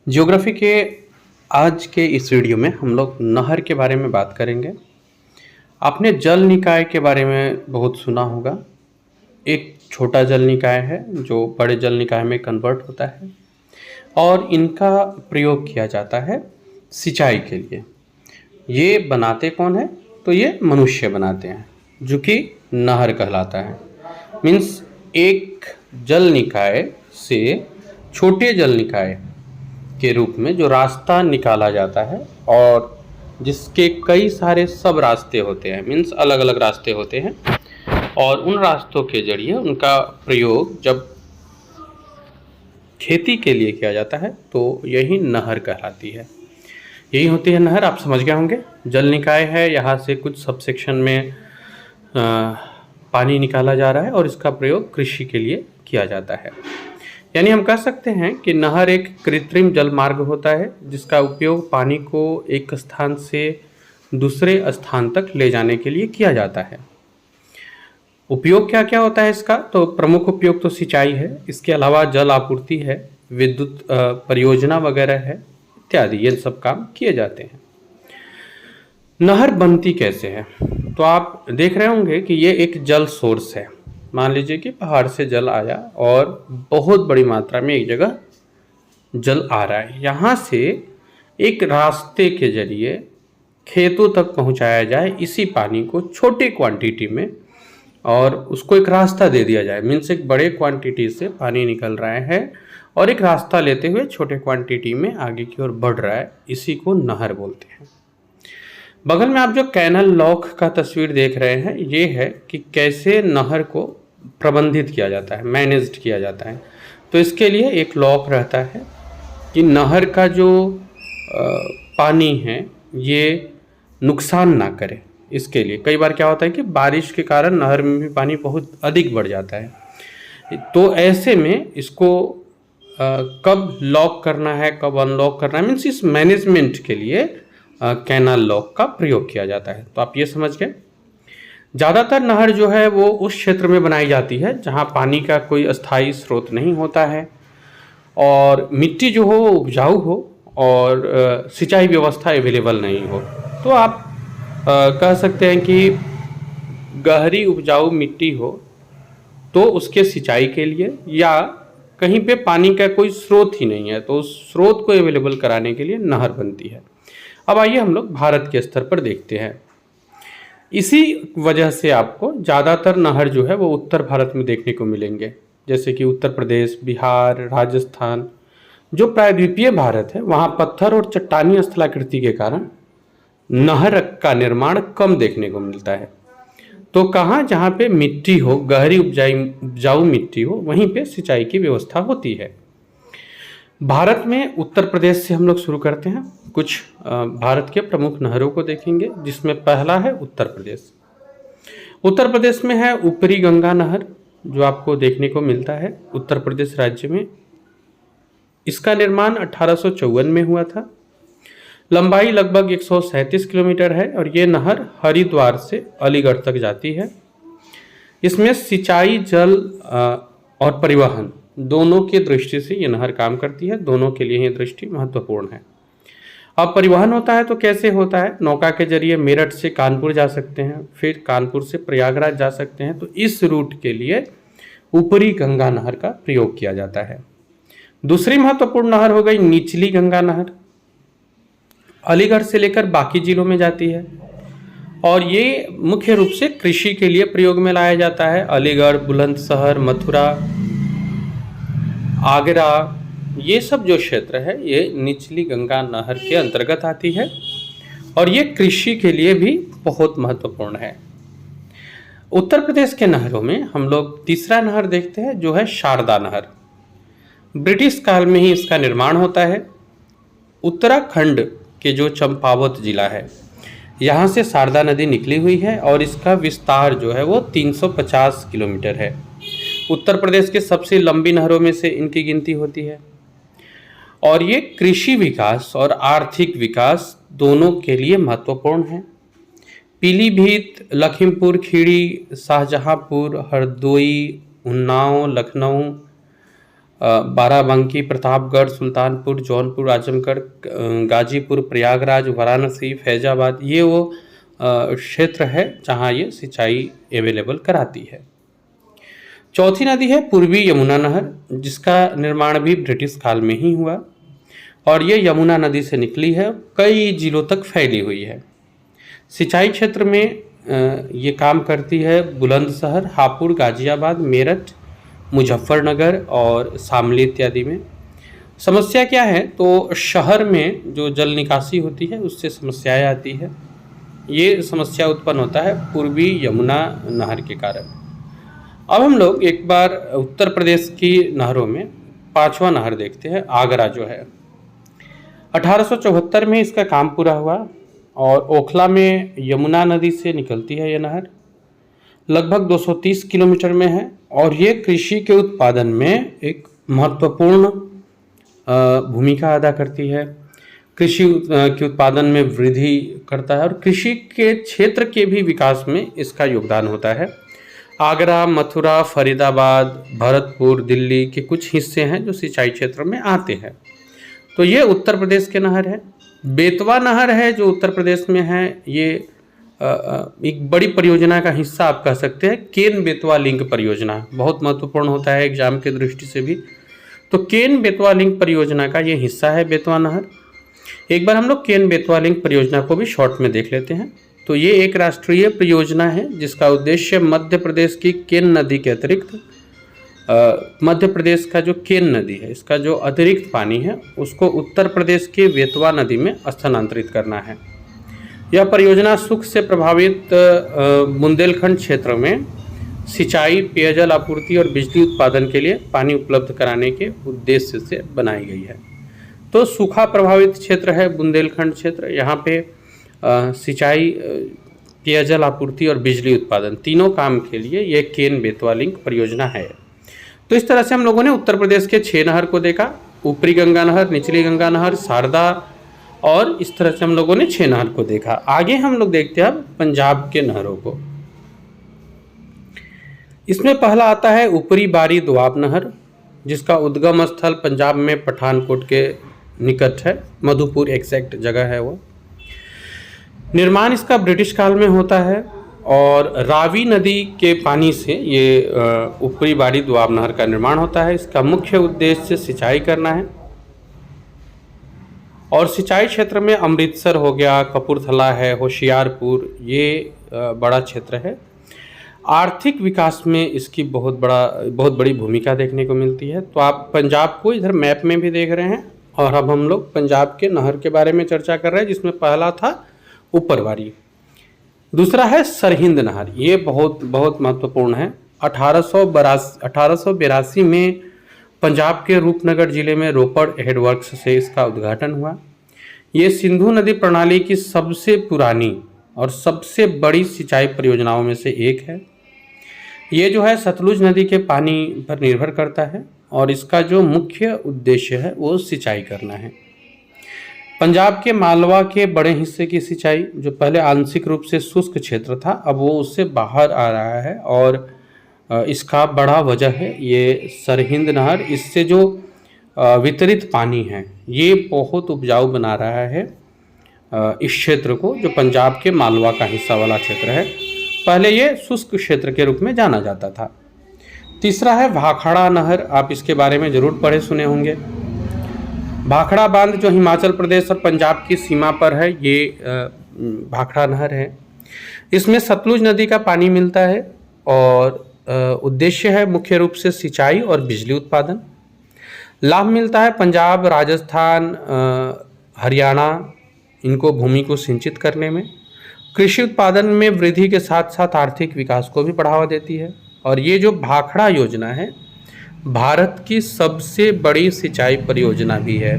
Geography के आज के इस वीडियो में हम लोग नहर के बारे में बात करेंगे। आपने जल निकाय के बारे में बहुत सुना होगा। एक छोटा जल निकाय है जो बड़े जल निकाय में कन्वर्ट होता है और इनका प्रयोग किया जाता है सिंचाई के लिए। ये बनाते कौन है? तो ये मनुष्य बनाते हैं, जो कि नहर कहलाता है। मीन्स एक जल निकाय से छोटे जल निकाय के रूप में जो रास्ता निकाला जाता है और जिसके कई सारे सब रास्ते होते हैं, मीन्स अलग अलग रास्ते होते हैं, और उन रास्तों के जरिए उनका प्रयोग जब खेती के लिए किया जाता है तो यही नहर कहलाती है। यही होती है नहर। आप समझ गए होंगे। जल निकाय है, यहाँ से कुछ सब सेक्शन में पानी निकाला जा रहा है और इसका प्रयोग कृषि के लिए किया जाता है। यानी हम कह सकते हैं कि नहर एक कृत्रिम जल मार्ग होता है जिसका उपयोग पानी को एक स्थान से दूसरे स्थान तक ले जाने के लिए किया जाता है। उपयोग क्या क्या होता है इसका? तो प्रमुख उपयोग तो सिंचाई है, इसके अलावा जल आपूर्ति है, विद्युत परियोजना वगैरह है, इत्यादि ये सब काम किए जाते हैं। नहर बनती कैसे है? तो आप देख रहे होंगे कि ये एक जल सोर्स है। मान लीजिए कि पहाड़ से जल आया और बहुत बड़ी मात्रा में एक जगह जल आ रहा है। यहाँ से एक रास्ते के जरिए खेतों तक पहुँचाया जाए इसी पानी को छोटे क्वांटिटी में, और उसको एक रास्ता दे दिया जाए। मीन्स एक बड़े क्वांटिटी से पानी निकल रहा है और एक रास्ता लेते हुए छोटे क्वांटिटी में आगे की ओर बढ़ रहा है, इसी को नहर बोलते हैं। बगल में आप जो कैनल लॉक का तस्वीर देख रहे हैं, ये है कि कैसे नहर को प्रबंधित किया जाता है, मैनेज्ड किया जाता है। तो इसके लिए एक लॉक रहता है कि नहर का जो पानी है ये नुकसान ना करे। इसके लिए कई बार क्या होता है कि बारिश के कारण नहर में भी पानी बहुत अधिक बढ़ जाता है। तो ऐसे में इसको कब लॉक करना है, कब अनलॉक करना है, मीन्स इस मैनेजमेंट के लिए कैनाल लॉक का प्रयोग किया जाता है। तो आप ये समझ गए। ज़्यादातर नहर जो है वो उस क्षेत्र में बनाई जाती है जहाँ पानी का कोई अस्थायी स्रोत नहीं होता है और मिट्टी जो हो उपजाऊ हो और सिंचाई व्यवस्था अवेलेबल नहीं हो। तो आप कह सकते हैं कि गहरी उपजाऊ मिट्टी हो तो उसके सिंचाई के लिए, या कहीं पे पानी का कोई स्रोत ही नहीं है तो उस स्रोत को अवेलेबल कराने के लिए नहर बनती है। अब आइए हम लोग भारत के स्तर पर देखते हैं। इसी वजह से आपको ज़्यादातर नहर जो है वो उत्तर भारत में देखने को मिलेंगे, जैसे कि उत्तर प्रदेश, बिहार, राजस्थान। जो प्रायद्वीपीय भारत है वहाँ पत्थर और चट्टानी स्थलाकृति के कारण नहर का निर्माण कम देखने को मिलता है। तो कहाँ जहाँ पे मिट्टी हो, गहरी उपजाऊ मिट्टी हो, वहीं पे सिंचाई की व्यवस्था होती है। भारत में उत्तर प्रदेश से हम लोग शुरू करते हैं। कुछ भारत के प्रमुख नहरों को देखेंगे, जिसमें पहला है उत्तर प्रदेश। उत्तर प्रदेश में है ऊपरी गंगा नहर, जो आपको देखने को मिलता है उत्तर प्रदेश राज्य में। इसका निर्माण 1854 में हुआ था। लंबाई लगभग 137 किलोमीटर है और ये नहर हरिद्वार से अलीगढ़ तक जाती है। इसमें सिंचाई, जल और परिवहन दोनों की दृष्टि से ये नहर काम करती है। दोनों के लिए ये दृष्टि महत्वपूर्ण है। अब परिवहन होता है तो कैसे होता है? नौका के जरिए मेरठ से कानपुर जा सकते हैं, फिर कानपुर से प्रयागराज जा सकते हैं। तो इस रूट के लिए ऊपरी गंगा नहर का प्रयोग किया जाता है। दूसरी महत्वपूर्ण नहर हो गई निचली गंगा नहर। अलीगढ़ से लेकर बाकी जिलों में जाती है और ये मुख्य रूप से कृषि के लिए प्रयोग में लाया जाता है। अलीगढ़, बुलंदशहर, मथुरा, आगरा, ये सब जो क्षेत्र है ये निचली गंगा नहर के अंतर्गत आती है और ये कृषि के लिए भी बहुत महत्वपूर्ण है। उत्तर प्रदेश के नहरों में हम लोग तीसरा नहर देखते हैं, जो है शारदा नहर। ब्रिटिश काल में ही इसका निर्माण होता है। उत्तराखंड के जो चंपावत जिला है, यहाँ से शारदा नदी निकली हुई है और इसका विस्तार जो है वो 350 किलोमीटर है। उत्तर प्रदेश के सबसे लंबी नहरों में से इनकी गिनती होती है और ये कृषि विकास और आर्थिक विकास दोनों के लिए महत्वपूर्ण है। पीलीभीत, लखीमपुर खीरी, शाहजहांपुर, हरदोई, उन्नाव, लखनऊ, बाराबंकी, प्रतापगढ़, सुल्तानपुर, जौनपुर, आजमगढ़, गाजीपुर, प्रयागराज, वाराणसी, फैजाबाद, ये वो क्षेत्र है जहाँ ये सिंचाई अवेलेबल कराती है। चौथी नदी है पूर्वी यमुना नहर, जिसका निर्माण भी ब्रिटिश काल में ही हुआ और ये यमुना नदी से निकली है, कई जिलों तक फैली हुई है। सिंचाई क्षेत्र में ये काम करती है बुलंदशहर, हापुड़, गाजियाबाद, मेरठ, मुजफ्फरनगर और शामली इत्यादि में। समस्या क्या है, तो शहर में जो जल निकासी होती है उससे समस्याएं आती है। ये समस्या उत्पन्न होता है पूर्वी यमुना नहर के कारण। अब हम लोग एक बार उत्तर प्रदेश की नहरों में पांचवा नहर देखते हैं, आगरा जो है। 1874 में इसका काम पूरा हुआ और ओखला में यमुना नदी से निकलती है यह नहर। लगभग 230 किलोमीटर में है और ये कृषि के उत्पादन में एक महत्वपूर्ण भूमिका अदा करती है। कृषि के उत्पादन में वृद्धि करता है और कृषि के क्षेत्र के भी विकास में इसका योगदान होता है। आगरा, मथुरा, फरीदाबाद, भरतपुर, दिल्ली के कुछ हिस्से हैं जो सिंचाई क्षेत्र में आते हैं। तो ये उत्तर प्रदेश के नहर है। बेतवा नहर है जो उत्तर प्रदेश में है, ये एक बड़ी परियोजना का हिस्सा आप कह सकते हैं। केन बेतवा लिंक परियोजना बहुत महत्वपूर्ण होता है एग्जाम के दृष्टि से भी। तो केन बेतवा लिंक परियोजना का ये हिस्सा है बेतवा नहर। एक बार हम लोग केन बेतवा लिंक परियोजना को भी शॉर्ट में देख लेते हैं। तो ये एक राष्ट्रीय परियोजना है जिसका उद्देश्य मध्य प्रदेश की केन नदी के अतिरिक्त मध्य प्रदेश का जो केन नदी है इसका जो अतिरिक्त पानी है उसको उत्तर प्रदेश के बेतवा नदी में स्थानांतरित करना है। यह परियोजना सूख से प्रभावित बुंदेलखंड क्षेत्र में सिंचाई, पेयजल आपूर्ति और बिजली उत्पादन के लिए पानी उपलब्ध कराने के उद्देश्य से बनाई गई है। तो सूखा प्रभावित क्षेत्र है बुंदेलखंड क्षेत्र, यहाँ पे सिंचाई, पेयजल आपूर्ति और बिजली उत्पादन तीनों काम के लिए ये केन बेतवा लिंक परियोजना है। तो इस तरह से हम लोगों ने उत्तर प्रदेश के 6 नहर को देखा, ऊपरी गंगा नहर, निचली गंगा नहर, शारदा, और इस तरह से हम लोगों ने 6 नहर को देखा। आगे हम लोग देखते हैं अब पंजाब के नहरों को। इसमें पहला आता है ऊपरी बारी दोआब नहर, जिसका उद्गम स्थल पंजाब में पठानकोट के निकट है, मधुपुर एग्जैक्ट जगह है वो। निर्माण इसका ब्रिटिश काल में होता है और रावी नदी के पानी से ये ऊपरी बारी दोआब नहर का निर्माण होता है। इसका मुख्य उद्देश्य सिंचाई करना है और सिंचाई क्षेत्र में अमृतसर हो गया, कपूरथला है, होशियारपुर, ये बड़ा क्षेत्र है। आर्थिक विकास में इसकी बहुत बड़ी भूमिका देखने को मिलती है। तो आप पंजाब को इधर मैप में भी देख रहे हैं और अब हम लोग पंजाब के नहर के बारे में चर्चा कर रहे हैं, जिसमें पहला था ऊपरवारी, दूसरा है सरहिंद नहर। ये बहुत महत्वपूर्ण है। 1882 में पंजाब के रूपनगर जिले में रोपड़ हेडवर्क्स से इसका उद्घाटन हुआ। ये सिंधु नदी प्रणाली की सबसे पुरानी और सबसे बड़ी सिंचाई परियोजनाओं में से एक है। ये जो है सतलुज नदी के पानी पर निर्भर करता है और इसका जो मुख्य उद्देश्य है वो सिंचाई करना है। पंजाब के मालवा के बड़े हिस्से की सिंचाई, जो पहले आंशिक रूप से शुष्क क्षेत्र था, अब वो उससे बाहर आ रहा है और इसका बड़ा वजह है ये सरहिंद नहर। इससे जो वितरित पानी है ये बहुत उपजाऊ बना रहा है इस क्षेत्र को, जो पंजाब के मालवा का हिस्सा वाला क्षेत्र है। पहले ये शुष्क क्षेत्र के रूप में जाना जाता था। तीसरा है भाखड़ा नहर, आप इसके बारे में जरूर पढ़े सुने होंगे। भाखड़ा बांध जो हिमाचल प्रदेश और पंजाब की सीमा पर है, ये भाखड़ा नहर है। इसमें सतलुज नदी का पानी मिलता है और उद्देश्य है मुख्य रूप से सिंचाई और बिजली उत्पादन। लाभ मिलता है पंजाब, राजस्थान, हरियाणा, इनको भूमि को सिंचित करने में। कृषि उत्पादन में वृद्धि के साथ साथ आर्थिक विकास को भी बढ़ावा देती है। और ये जो भाखड़ा योजना है भारत की सबसे बड़ी सिंचाई परियोजना भी है।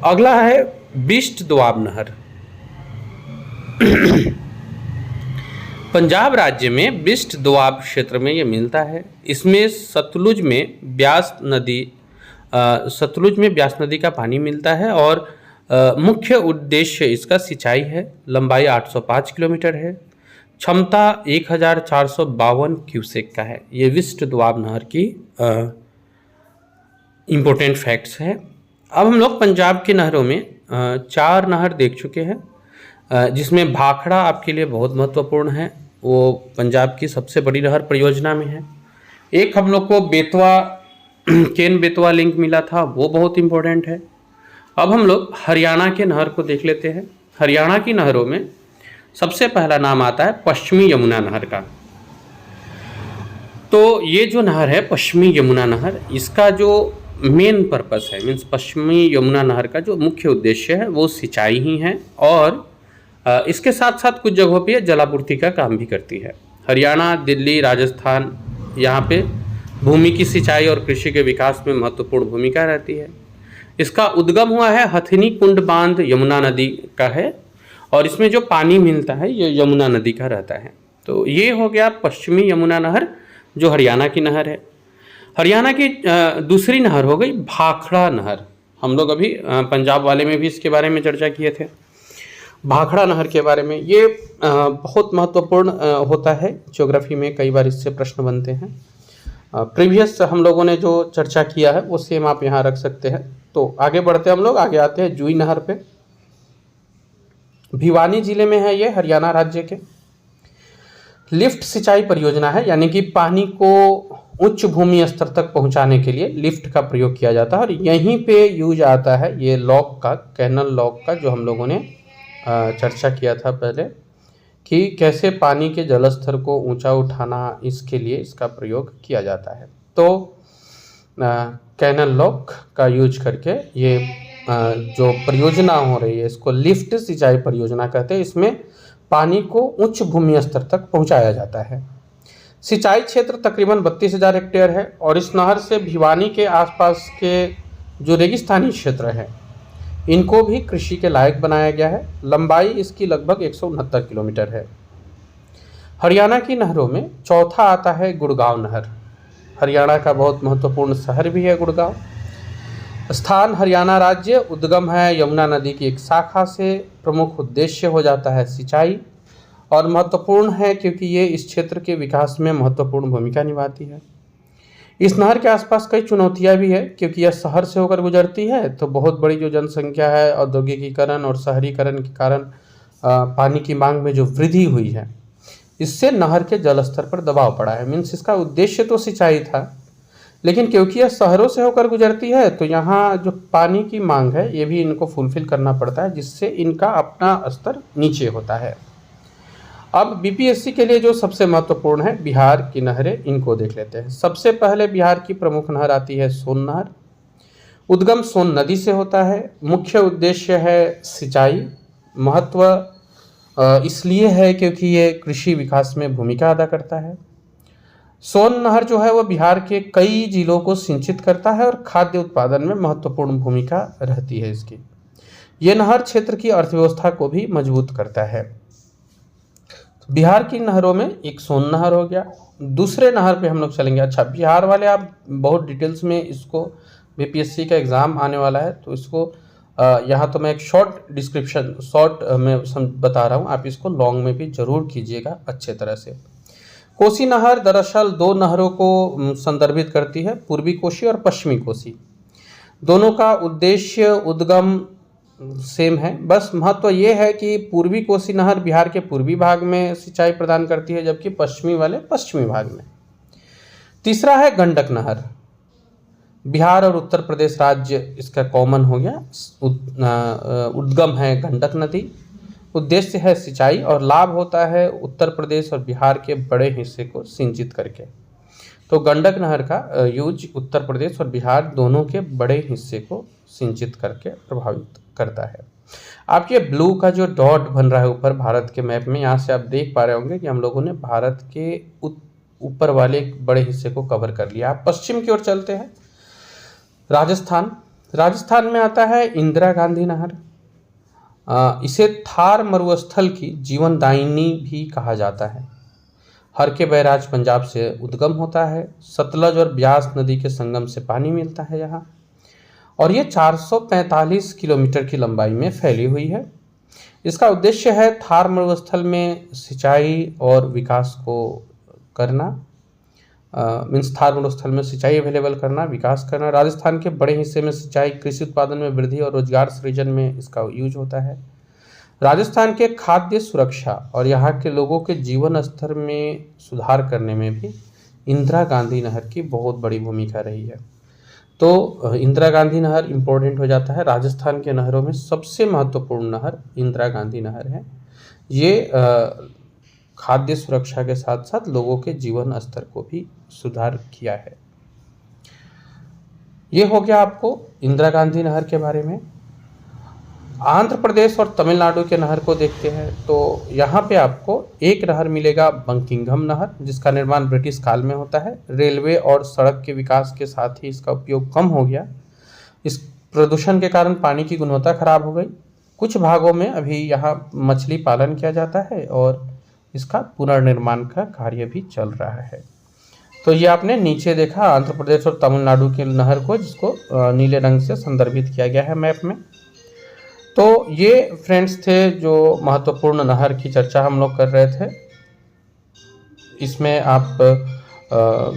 अगला है बिस्ट दोआब नहर। पंजाब राज्य में बिस्ट दोआब क्षेत्र में ये मिलता है। इसमें सतलुज में ब्यास नदी का पानी मिलता है और मुख्य उद्देश्य इसका सिंचाई है। लंबाई 805 किलोमीटर है, क्षमता 1452 क्यूसेक का है। ये बिस्ट दोआब नहर की इम्पोर्टेंट फैक्ट्स है। अब हम लोग पंजाब की नहरों में 4 नहर देख चुके हैं, जिसमें भाखड़ा आपके लिए बहुत महत्वपूर्ण है, वो पंजाब की सबसे बड़ी नहर परियोजना में है। एक हम लोग को बेतवा केन बेतवा लिंक मिला था, वो बहुत इम्पोर्टेंट है। अब हम लोग हरियाणा के नहर को देख लेते हैं। हरियाणा की नहरों में सबसे पहला नाम आता है पश्चिमी यमुना नहर का। तो ये जो नहर है पश्चिमी यमुना नहर, इसका जो मेन पर्पस है, मीन्स पश्चिमी यमुना नहर का जो मुख्य उद्देश्य है वो सिंचाई ही है, और इसके साथ साथ कुछ जगहों पे जलापूर्ति का काम भी करती है। हरियाणा, दिल्ली, राजस्थान, यहाँ पे भूमि की सिंचाई और कृषि के विकास में महत्वपूर्ण भूमिका रहती है। इसका उद्गम हुआ है हथिनी कुंड बांध यमुना नदी का है, और इसमें जो पानी मिलता है ये यमुना नदी का रहता है। तो ये हो गया पश्चिमी यमुना नहर जो हरियाणा की नहर है। हरियाणा की दूसरी नहर हो गई भाखड़ा नहर। हम लोग अभी पंजाब वाले में भी इसके बारे में चर्चा किए थे, भाखड़ा नहर के बारे में। ये बहुत महत्वपूर्ण होता है, ज्योग्राफी में कई बार इससे प्रश्न बनते हैं। प्रीवियस हम लोगों ने जो चर्चा किया है वो सेम आप यहाँ रख सकते हैं। तो आगे बढ़ते हम लोग, आगे आते हैं जुई नहर पे। भिवानी जिले में है ये, हरियाणा राज्य के। लिफ्ट सिंचाई परियोजना है, यानी कि पानी को उच्च भूमि स्तर तक पहुंचाने के लिए लिफ्ट का प्रयोग किया जाता है, और यहीं पे यूज आता है ये लॉक का, कैनल लॉक का, जो हम लोगों ने चर्चा किया था पहले कि कैसे पानी के जल स्तर को ऊंचा उठाना, इसके लिए इसका प्रयोग किया जाता है। तो कैनल लॉक का यूज करके ये जो परियोजना हो रही है इसको लिफ्ट सिंचाई परियोजना कहते हैं। इसमें पानी को उच्च भूमि स्तर तक पहुंचाया जाता है। सिंचाई क्षेत्र तकरीबन 32,000 हेक्टेयर है, और इस नहर से भिवानी के आसपास के जो रेगिस्तानी क्षेत्र हैं इनको भी कृषि के लायक बनाया गया है। लंबाई इसकी लगभग 169 किलोमीटर है। हरियाणा की नहरों में चौथा आता है गुड़गांव नहर। हरियाणा का बहुत महत्वपूर्ण शहर भी है गुड़गांव। स्थान हरियाणा राज्य, उद्गम है यमुना नदी की एक शाखा से। प्रमुख उद्देश्य हो जाता है सिंचाई, और महत्वपूर्ण है क्योंकि ये इस क्षेत्र के विकास में महत्वपूर्ण भूमिका निभाती है। इस नहर के आसपास कई चुनौतियां भी है, क्योंकि यह शहर से होकर गुजरती है, तो बहुत बड़ी जो जनसंख्या है, औद्योगिकीकरण और शहरीकरण के कारण पानी की मांग में जो वृद्धि हुई है, इससे नहर के जल स्तर पर दबाव पड़ा है। मीन्स इसका उद्देश्य तो सिंचाई था, लेकिन क्योंकि यह शहरों से होकर गुजरती है तो यहाँ जो पानी की मांग है ये भी इनको फुलफिल करना पड़ता है, जिससे इनका अपना स्तर नीचे होता है। अब बीपीएससी के लिए जो सबसे महत्वपूर्ण है बिहार की नहरें, इनको देख लेते हैं। सबसे पहले बिहार की प्रमुख नहर आती है सोन नहर। उद्गम सोन नदी से होता है। मुख्य उद्देश्य है सिंचाई। महत्व इसलिए है क्योंकि ये कृषि विकास में भूमिका अदा करता है। सोन नहर जो है वो बिहार के कई जिलों को सिंचित करता है और खाद्य उत्पादन में महत्वपूर्ण भूमिका रहती है इसकी। ये नहर क्षेत्र की अर्थव्यवस्था को भी मजबूत करता है। बिहार की नहरों में एक सोन नहर हो गया। दूसरे नहर पे हम लोग चलेंगे। अच्छा, बिहार वाले आप बहुत डिटेल्स में इसको, बीपीएससी का एग्ज़ाम आने वाला है तो इसको यहाँ तो मैं एक शॉर्ट डिस्क्रिप्शन, शॉर्ट में बता रहा हूँ, आप इसको लॉन्ग में भी ज़रूर कीजिएगा अच्छे तरह से। कोसी नहर दरअसल दो नहरों को संदर्भित करती है, पूर्वी कोसी और पश्चिमी कोसी। दोनों का उद्देश्य उद्गम सेम है, बस महत्व ये है कि पूर्वी कोसी नहर बिहार के पूर्वी भाग में सिंचाई प्रदान करती है, जबकि पश्चिमी वाले पश्चिमी भाग में। तीसरा है गंडक नहर। बिहार और उत्तर प्रदेश राज्य इसका कॉमन हो गया। उद्गम है गंडक नदी। उद्देश्य है सिंचाई, और लाभ होता है उत्तर प्रदेश और बिहार के बड़े हिस्से को सिंचित करके। तो गंडक नहर का यूज उत्तर प्रदेश और बिहार दोनों के बड़े हिस्से को सिंचित करके प्रभावित करता है। आप ये ब्लू का जो डॉट बन रहा है ऊपर भारत के मैप में, यहाँ से आप देख पा रहे होंगे कि हम लोगों ने भारत के ऊपर वाले एक बड़े हिस्से को कवर कर लिया। आप पश्चिम की ओर चलते हैं। राजस्थान में आता है इंदिरा गांधी नहर। इसे थार मरुस्थल की जीवनदायिनी भी कहा जाता है। हर के बैराज पंजाब से उद्गम होता है। सतलज और ब्यास नदी के संगम से पानी मिलता है यहाँ, और ये 445 किलोमीटर की लंबाई में फैली हुई है। इसका उद्देश्य है थार मरुस्थल में सिंचाई और विकास को करना। मीन्स थार मरुस्थल में सिंचाई अवेलेबल करना, विकास करना। राजस्थान के बड़े हिस्से में सिंचाई, कृषि उत्पादन में वृद्धि और रोजगार सृजन में इसका यूज होता है। राजस्थान के खाद्य सुरक्षा और यहाँ के लोगों के जीवन स्तर में सुधार करने में भी इंदिरा गांधी नहर की बहुत बड़ी भूमिका रही है। तो इंदिरा गांधी नहर इम्पोर्टेंट हो जाता है। राजस्थान के नहरों में सबसे महत्वपूर्ण नहर इंदिरा गांधी नहर है। ये खाद्य सुरक्षा के साथ साथ लोगों के जीवन स्तर को भी सुधार किया है। ये हो गया आपको इंदिरा गांधी नहर के बारे में। आंध्र प्रदेश और तमिलनाडु के नहर को देखते हैं तो यहाँ पे आपको एक नहर मिलेगा, बंकिंघम नहर, जिसका निर्माण ब्रिटिश काल में होता है। रेलवे और सड़क के विकास के साथ ही इसका उपयोग कम हो गया। इस प्रदूषण के कारण पानी की गुणवत्ता खराब हो गई। कुछ भागों में अभी यहाँ मछली पालन किया जाता है और इसका पुनर्निर्माण का कार्य भी चल रहा है। तो ये आपने नीचे देखा आंध्र प्रदेश और तमिलनाडु के नहर को, जिसको नीले रंग से संदर्भित किया गया है मैप में। तो ये फ्रेंड्स थे जो महत्वपूर्ण नहर की चर्चा हम लोग कर रहे थे। इसमें आप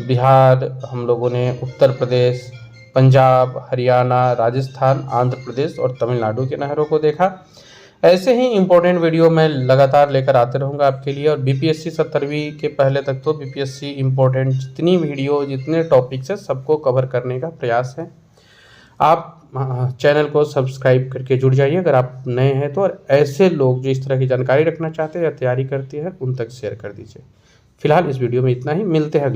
बिहार, हम लोगों ने उत्तर प्रदेश, पंजाब, हरियाणा, राजस्थान, आंध्र प्रदेश और तमिलनाडु के नहरों को देखा। ऐसे ही इम्पोर्टेंट वीडियो मैं लगातार लेकर आते रहूँगा आपके लिए। और बीपीएससी 70वीं के पहले तक तो बीपीएससी इम्पोर्टेंट जितनी वीडियो, जितने टॉपिक्स है, सबको कवर करने का प्रयास है। आप चैनल को सब्सक्राइब करके जुड़ जाइए अगर आप नए हैं तो, और ऐसे लोग जो इस तरह की जानकारी रखना चाहते हैं या तैयारी करते हैं उन तक शेयर कर दीजिए। फिलहाल इस वीडियो में इतना ही, मिलते हैं।